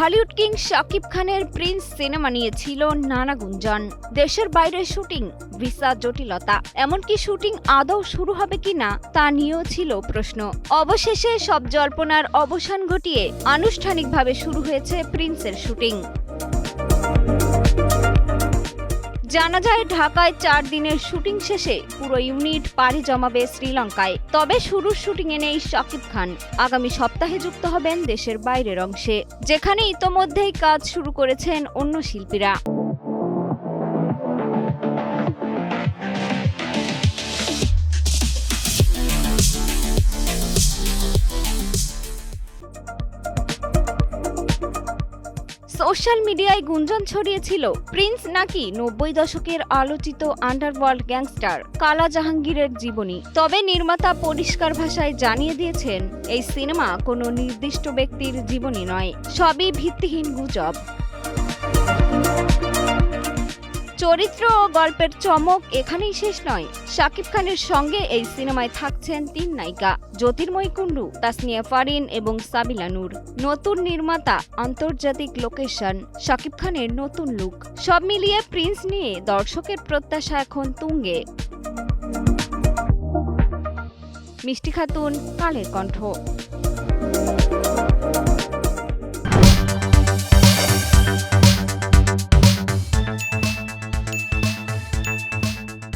Dhallywood king Shakib খানের Prince cinema নিয়ে ছিল নানা গুঞ্জন। দেশের বাইরে শুটিং, ভিসা জটিলতা, এমনকি শুটিং আদৌ শুরু হবে কিনা তা নিয়েও ছিল প্রশ্ন। অবশেষে সব জল্পনার অবসান ঘটিয়ে আনুষ্ঠানিকভাবে শুরু হয়েছে প্রিন্সের শুটিং। জানা যায় ঢাকায় 4 দিনের শুটিং শেষে পুরো ইউনিট পাড়ি জমাবে শ্রীলঙ্কায়। তবে শুরুর শুটিংয়ে নেই শাকিব খান। আগামী সপ্তাহে যুক্ত হবেন দেশের বাইরের অংশে, যেখানে ইতোমধ্যেই কাজ শুরু করেছেন অন্য শিল্পীরা। সোশ্যাল মিডিয়ায় গুঞ্জন ছড়িয়েছিল প্রিন্স নাকি 90 দশকের আলোচিত আন্ডারওয়ার্ল্ড গ্যাংস্টার কালা জাহাঙ্গীরের জীবনী। তবে নির্মাতা পরিষ্কার ভাষায় জানিয়ে দিয়েছেন এই সিনেমা কোনো নির্দিষ্ট ব্যক্তির জীবনী নয়, সবই ভিত্তিহীন গুজব। চরিত্র ও গল্পের চমক এখানেই শেষ নয়। শাকিব খানের সঙ্গে এই সিনেমায় থাকছেন 3 নায়িকা, জ্যোতির্ময়ী কুন্ডু, তাসনিয়া ফারিন এবং সাবিলা নূর। নতুন নির্মাতা, আন্তর্জাতিক লোকেশন, শাকিব খানের নতুন লুক, সব মিলিয়ে প্রিন্স নিয়ে দর্শকের প্রত্যাশা এখন তুঙ্গে। মিষ্টি খাতুন, কালের কণ্ঠ।